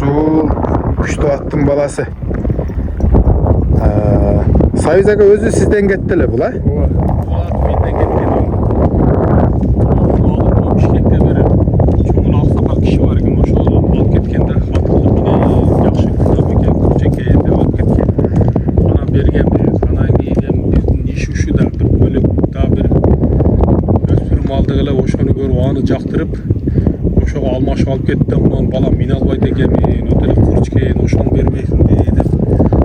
Şu güçlü attım balası. Sayız aga özü sizden gettiler bula. Jaktırıp oşa almaş alıp ketdi. Ondan bala min alбай дегенмин, ötele курч кейин ошону бербейсиң деп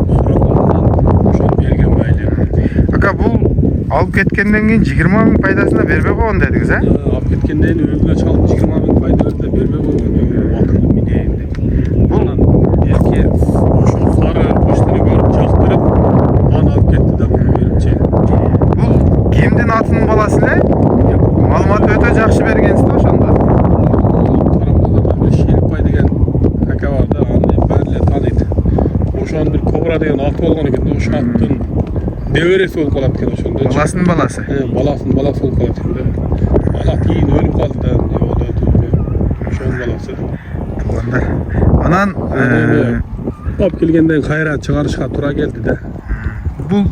сурагандан ошону берген мейли. Aka бул алып кеткенден кийин 20 000 пайдасына бербей койгон дедиңиз, а? Алып кеткенден өзүнө чалып 20 000 пайда берди, бербей койгон. Убакыт минейин деп. Анан эрке ошо сары почтаны көрүп жактырып, аны алып кетти да берипчи. Бул кимдин атынын баласы эле? Маалымат өтө жакшы бергенсиз да ошондо. Карамаларда бир Шеликбай деген ака бар да, аны баары эле тааныйт. Ошонун бир Кобра деген аты болгон экен да, ошо аттын небереси болуп калат экен ошондо. Баласынын баласы. Баласынын баласы болуп калат экен да. Ана кийин өлүп калды да, ошонун баласы. Туугандар. Анан алып келгенден кайра чыгарышка туура келди да. Бул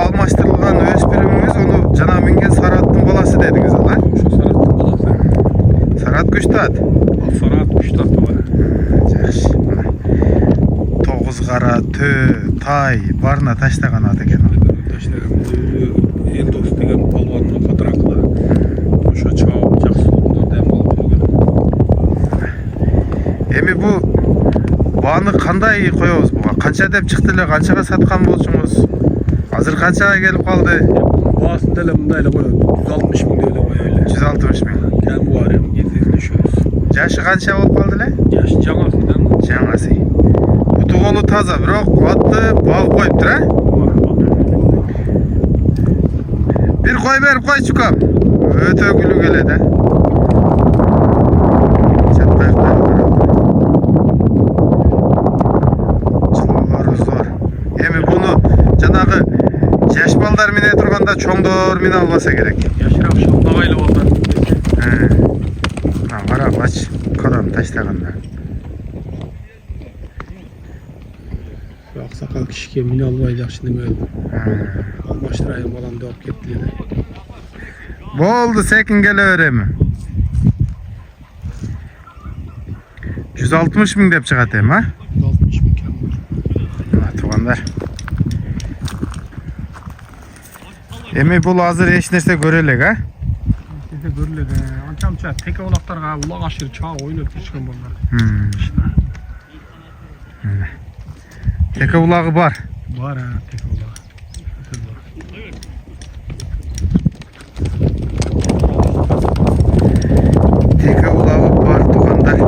алмаштырылган өспүрүмүңүз ону жана минген сары аттын баласы дедиңиз, а? Ошо сары аттын баласы. Сары ат күчтүү ат. Сары ат күчтүү аты бар. Жакшы. Тогуз кара, төө, тай баарына таштаган ат экен. Элдос деген палвандын фоторакы да. Ошо чабып жакшы орунда дем алып жүргөн. Эми бул бааны кандай коебуз буга? Канча деп чыкты эле, канчага саткан болчуңуз? Азыр канчага келип калды? Баасын деле мындай эле коёбуз. 160 000 деп эле коелу. 160 000. Кем бар эми кездешөбүз. Жашы канча болуп калды эле? Жашы жаңасыдан. Жаңасы. Буту колу таза, бирок атты багып коюптур, а? Бир кой берип койчу кам. Өтө күлү келет, а? Чылоолору зор. Эми буну жанагы жаш балдар мине турганда чоңдор мине албаса керек. Жашыраак шылмагайлы балдар. Кара бач, кадам таштаганда. Аксакал кишиге мине албай жакшы неме болду. Алмаштырайын баламды алып кетти эле. Болду, секин келе береми. 160 000 деп чыгат эми, а? 160 000 кем. Туугандар. Эми бул азыр эч нерсе көрө элек, а? Эте көрүлөт. Анча-мынча теке улактарга улак ашыр чаа ойноп жүрүшкөн балдар. Теке улагы бар. Бар, теке улагы. Теке улагы бар, туугандар.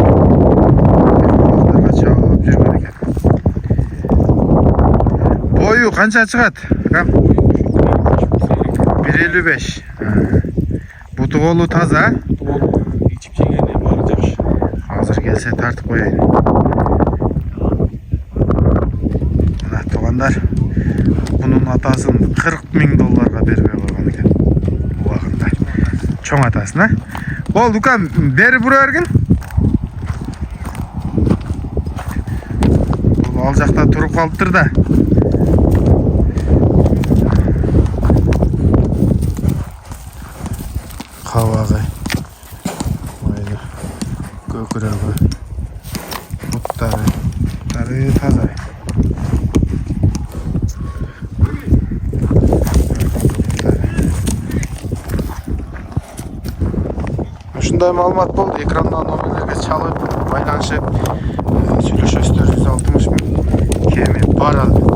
Улактарга чаап жүргөн экен. Бою канча чыгат? 1.55. Буту колу таза. Ичип жегени баары жакшы. Азыр келсе тартып коеюн. Мына туугандар, бунун атасын 40 000 долларга бербей койгон экен. Убагында. Чоң атасын, а? Болду кам, бери бура бергин. Бул ал жакта туруп калыптыр да. Кабагы, майлы, көкүрөгү, буттары таза. Ушундай маалымат болду. Экрандан номерлерге чалып, байланышып, сүйлөшөсүздөр. 160 000 кеми бар албетте.